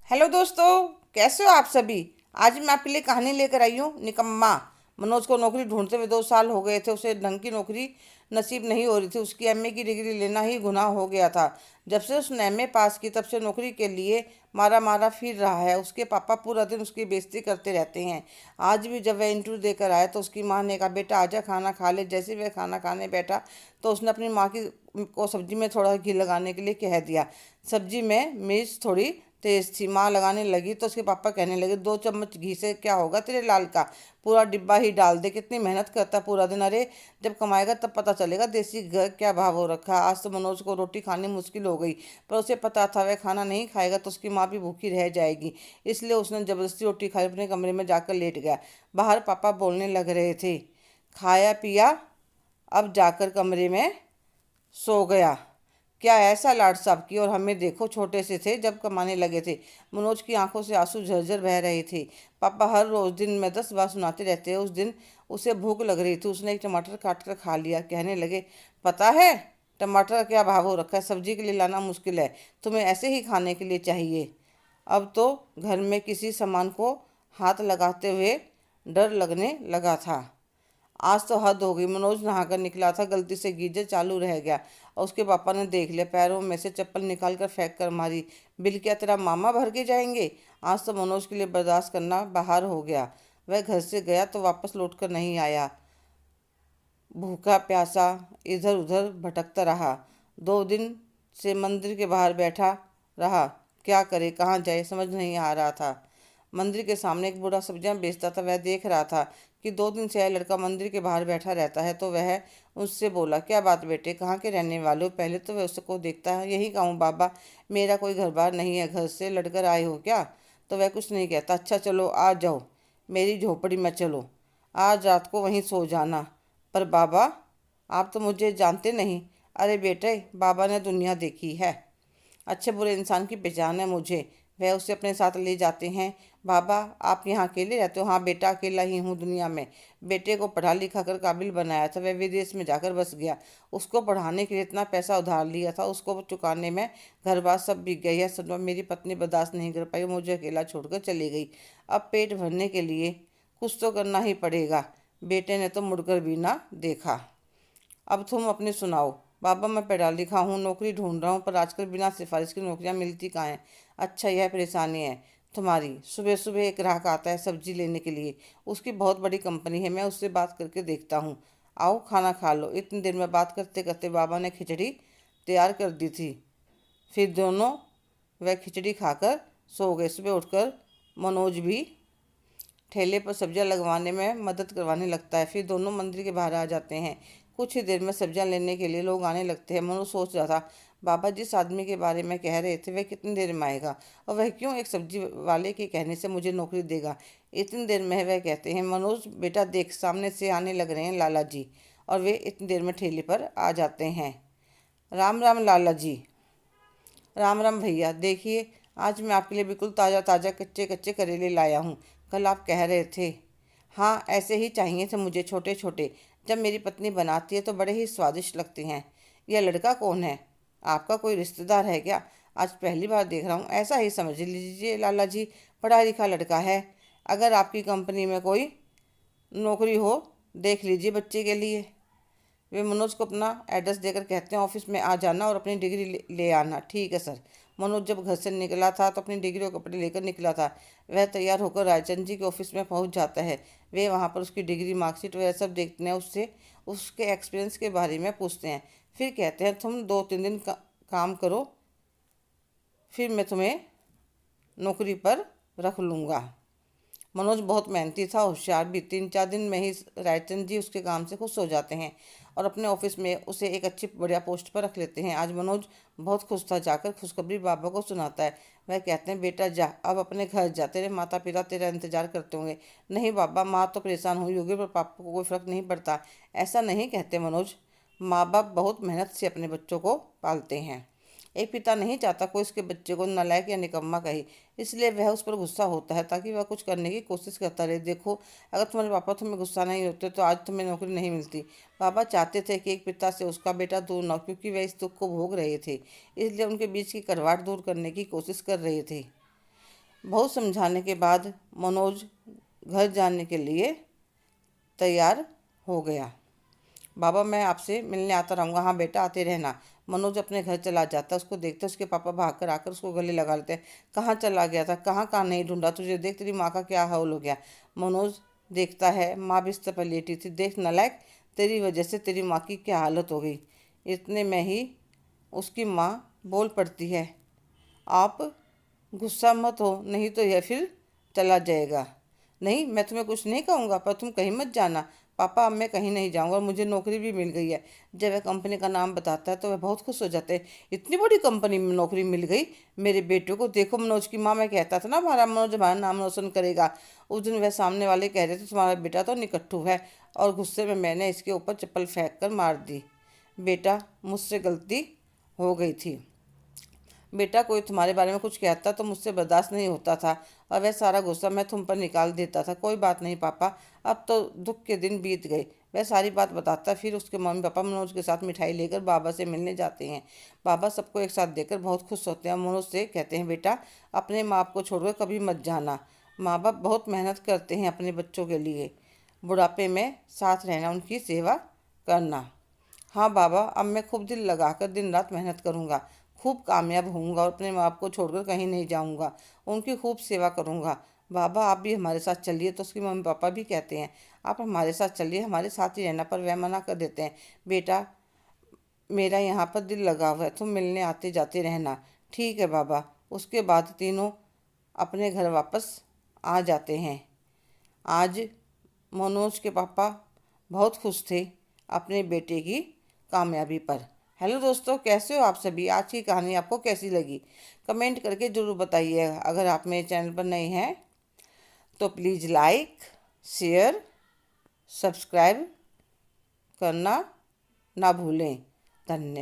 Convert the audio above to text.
Hello दोस्तों, कैसे हो आप सभी। आज मैं आपके लिए कहानी लेकर आई हूँ निकम्मा। मनोज को नौकरी ढूंढते हुए 2 साल हो गए थे। उसे ढंग की नौकरी नसीब नहीं हो रही थी। उसकी एमए की डिग्री लेना ही गुनाह हो गया था। जब से उसने एमए पास की तब से नौकरी के लिए मारा मारा फिर रहा है। उसके पापा पूरा दिन उसकी बेइज्जती करते रहते हैं। आज भी जब वह इंटरव्यू देकर आया तो उसकी माँ ने कहा, बेटा आजा खाना खा ले। जैसे ही वह खाना खाने बैठा तो उसने अपनी माँ की को सब्जी में थोड़ा घी लगाने के लिए कह दिया। सब्जी में मिर्च थोड़ी तेज थी। माँ लगाने लगी तो उसके पापा कहने लगे, 2 चम्मच घी से क्या होगा तेरे लाल का, पूरा डिब्बा ही डाल दे। कितनी मेहनत करता है पूरा दिन। अरे जब कमाएगा तब पता चलेगा देसी घी क्या भाव हो रखा है। आज तो मनोज को रोटी खानी मुश्किल हो गई, पर उसे पता था वह खाना नहीं खाएगा तो उसकी माँ भी भूखी रह जाएगी। इसलिए उसने जबरदस्ती रोटी खाई, अपने कमरे में जाकर लेट गया। बाहर पापा बोलने लग रहे थे, खाया पिया अब जाकर कमरे में सो गया। क्या ऐसा लाड साहब की, और हमें देखो छोटे से थे जब कमाने लगे थे। मनोज की आंखों से आंसू झरझर बह रहे थे। पापा हर रोज दिन में 10 बार सुनाते रहते हैं। उस दिन उसे भूख लग रही थी। उसने एक टमाटर काट कर खा लिया। कहने लगे, पता है टमाटर का क्या भाव हो रखा है, सब्जी के लिए लाना मुश्किल है, तुम्हें ऐसे ही खाने के लिए चाहिए। अब तो घर में किसी सामान को हाथ लगाते हुए डर लगने लगा था। आज तो हद हो गई। मनोज नहाकर निकला था, गलती से गीजर चालू रह गया और उसके पापा ने देख लिया। पैरों में से चप्पल निकाल कर फेंक कर मारी, बिल क्या तेरा मामा भर के जाएंगे। आज तो मनोज के लिए बर्दाश्त करना बाहर हो गया। वह घर से गया तो वापस लौट कर नहीं आया। भूखा प्यासा इधर उधर भटकता रहा। 2 दिन से मंदिर के बाहर बैठा रहा। क्या करे, कहाँ जाए, समझ नहीं आ रहा था। मंदिर के सामने एक बूढ़ा सब्जियां बेचता था। वह देख रहा था कि 2 दिन से यह लड़का मंदिर के बाहर बैठा रहता है, तो वह उससे बोला, क्या बात बेटे, कहाँ के रहने वाले हो। पहले तो वह उसको देखता है। यही कहूँ बाबा, मेरा कोई घर बार नहीं है, घर से लड़कर आए हो क्या। तो वह कुछ नहीं कहता। अच्छा चलो आ जाओ, मेरी झोपड़ी में चलो, आज रात को वहीं सो जाना। पर बाबा, आप तो मुझे जानते नहीं। अरे बेटे, बाबा ने दुनिया देखी है, अच्छे बुरे इंसान की पहचान है मुझे। वह उसे अपने साथ ले जाते हैं। बाबा, आप यहाँ अकेले रहते हो। हाँ बेटा, अकेला ही हूँ दुनिया में। बेटे को पढ़ा लिखा कर काबिल बनाया था, वह विदेश में जाकर बस गया। उसको पढ़ाने के लिए इतना पैसा उधार लिया था, उसको चुकाने में घर बार सब बिक गई है। सब मेरी पत्नी बर्दाश्त नहीं कर पाई, मुझे अकेला छोड़कर चली गई। अब पेट भरने के लिए कुछ तो करना ही पड़ेगा। बेटे ने तो मुड़कर भी ना देखा। अब तुम अपनी सुनाओ। बाबा, मैं पढ़ा लिखा हूँ, नौकरी ढूंढ रहा हूँ, पर आजकल बिना सिफारिश की नौकरियाँ मिलती कहाँ हैं। अच्छा, यह परेशानी है तुम्हारी। सुबह सुबह एक ग्राहक आता है सब्जी लेने के लिए। उसकी बहुत बड़ी कंपनी है, मैं उससे बात करके देखता हूँ। आओ खाना खा लो। इतनी देर में बात करते करते बाबा ने खिचड़ी तैयार कर दी थी। फिर दोनों वह खिचड़ी खाकर सो गए। सुबह उठकर मनोज भी ठेले पर सब्जियां लगवाने में मदद करवाने लगता है। फिर दोनों मंदिर के बाहर आ जाते हैं। कुछ ही देर में सब्जियां लेने के लिए लोग आने लगते हैं। मनोज सोच रहा था, बाबा जिस आदमी के बारे में कह रहे थे वह कितनी देर में आएगा, और वह क्यों एक सब्जी वाले के कहने से मुझे नौकरी देगा। इतनी देर में वह कहते हैं, मनोज बेटा देख, सामने से आने लग रहे हैं लाला जी। और वे इतनी देर में ठेले पर आ जाते हैं। राम राम लाला जी। राम राम भैया, देखिए आज मैं आपके लिए बिल्कुल ताज़ा ताज़ा कच्चे कच्चे करेले लाया हूँ। कल आप कह रहे थे। हाँ, ऐसे ही चाहिए थे मुझे, छोटे छोटे। जब मेरी पत्नी बनाती है तो बड़े ही स्वादिष्ट लगते हैं। यह लड़का कौन है, आपका कोई रिश्तेदार है क्या। आज पहली बार देख रहा हूँ। ऐसा ही समझ लीजिए लाला जी, पढ़ा लिखा लड़का है। अगर आपकी कंपनी में कोई नौकरी हो देख लीजिए बच्चे के लिए। वे मनोज को अपना एड्रेस देकर कहते हैं, ऑफिस में आ जाना और अपनी डिग्री ले आना। ठीक है सर। मनोज जब घर से निकला था तो अपनी डिग्री और कपड़े लेकर निकला था। वह तैयार होकर रायचंद जी के ऑफिस में पहुंच जाता है। वे वहां पर उसकी डिग्री, मार्कशीट वगैरह सब देखते हैं। उससे उसके एक्सपीरियंस के बारे में पूछते हैं। फिर कहते हैं, तुम 2-3 दिन काम करो, फिर मैं तुम्हें नौकरी पर रख लूँगा। मनोज बहुत मेहनती था, होशियार भी। 3-4 दिन में ही रायचंद जी उसके काम से खुश हो जाते हैं और अपने ऑफिस में उसे एक अच्छी बढ़िया पोस्ट पर रख लेते हैं। आज मनोज बहुत खुश था। जाकर खुशखबरी बाबा को सुनाता है। वह कहते हैं, बेटा जा, अब अपने घर जा, तेरे माता पिता तेरा इंतजार करते होंगे। नहीं बाबा, माँ तो परेशान हुई होगी, पर पापा को कोई फर्क नहीं पड़ता। ऐसा नहीं कहते मनोज। माँ बाप बहुत मेहनत से अपने बच्चों को पालते हैं। एक पिता नहीं चाहता कोई उसके बच्चे को नालायक या निकम्मा कहे, इसलिए वह उस पर गुस्सा होता है ताकि वह कुछ करने की कोशिश करता रहे। देखो, अगर तुम्हारे पापा तुम्हें गुस्सा नहीं होते तो आज तुम्हें नौकरी नहीं मिलती। पापा चाहते थे कि एक पिता से उसका बेटा दूर न हो, क्योंकि वह इस दुख को भोग रहे थे, इसलिए उनके बीच की कड़वाहट दूर करने की कोशिश कर रहे थे। बहुत समझाने के बाद मनोज घर जाने के लिए तैयार हो गया। बाबा मैं आपसे मिलने आता रहूँगा। हाँ बेटा आते रहना। मनोज अपने घर चला जाता। उसको देखते उसके पापा भाग कर आकर उसको गले लगा लेते हैं। कहाँ चला गया था, कहाँ कहाँ नहीं ढूंढा तुझे, देख तेरी माँ का क्या हाल हो गया। मनोज देखता है माँ बिस्तर पर लेटी थी। देख नालायक, तेरी वजह से तेरी माँ की क्या हालत हो गई। इतने में ही उसकी माँ बोल पड़ती है, आप गुस्सा मत हो, नहीं तो यह फिर चला जाएगा। नहीं मैं तुम्हें कुछ नहीं कहूँगा, पर तुम कहीं मत जाना। पापा अब मैं कहीं नहीं जाऊँगा और मुझे नौकरी भी मिल गई है। जब वह कंपनी का नाम बताता है तो वह बहुत खुश हो जाते हैं। इतनी बड़ी कंपनी में नौकरी मिल गई मेरे बेटे को। देखो मनोज की माँ, मैं कहता था ना हमारा मनोज हमारा नाम रोशन करेगा। उस दिन वह सामने वाले कह रहे थे तुम्हारा बेटा तो निकट्ठू है, और गुस्से में मैंने इसके ऊपर चप्पल फेंक कर मार दी। बेटा मुझसे गलती हो गई थी। बेटा कोई तुम्हारे बारे में कुछ कहता तो मुझसे बर्दाश्त नहीं होता था, और वह सारा गुस्सा मैं तुम पर निकाल देता था। कोई बात नहीं पापा, अब तो दुख के दिन बीत गए। वह सारी बात बताता। फिर उसके मम्मी पापा मनोज के साथ मिठाई लेकर बाबा से मिलने जाते हैं। बाबा सबको एक साथ देखकर बहुत खुश होते हैं। मनोज से कहते हैं, बेटा अपने माँ बाप को छोड़कर कभी मत जाना। माँ बाप बहुत मेहनत करते हैं अपने बच्चों के लिए। बुढ़ापे में साथ रहना, उनकी सेवा करना। हाँ बाबा, अब मैं खूब दिल लगाकर दिन रात मेहनत करूँगा, खूब कामयाब होऊंगा और अपने माँ बाप को छोड़कर कहीं नहीं जाऊँगा। उनकी खूब सेवा करूँगा। बाबा आप भी हमारे साथ चलिए। तो उसके मम्मी पापा भी कहते हैं, आप हमारे साथ चलिए, हमारे साथ ही रहना। पर वह मना कर देते हैं, बेटा मेरा यहाँ पर दिल लगा हुआ है, तुम मिलने आते जाते रहना। ठीक है बाबा। उसके बाद तीनों अपने घर वापस आ जाते हैं। आज मनोज के पापा बहुत खुश थे अपने बेटे की कामयाबी पर। हेलो दोस्तों, कैसे हो आप सभी। आज की कहानी आपको कैसी लगी कमेंट करके ज़रूर बताइएगा। अगर आप मेरे चैनल पर नए हैं तो प्लीज़ लाइक, शेयर, सब्सक्राइब करना ना भूलें। धन्यवाद।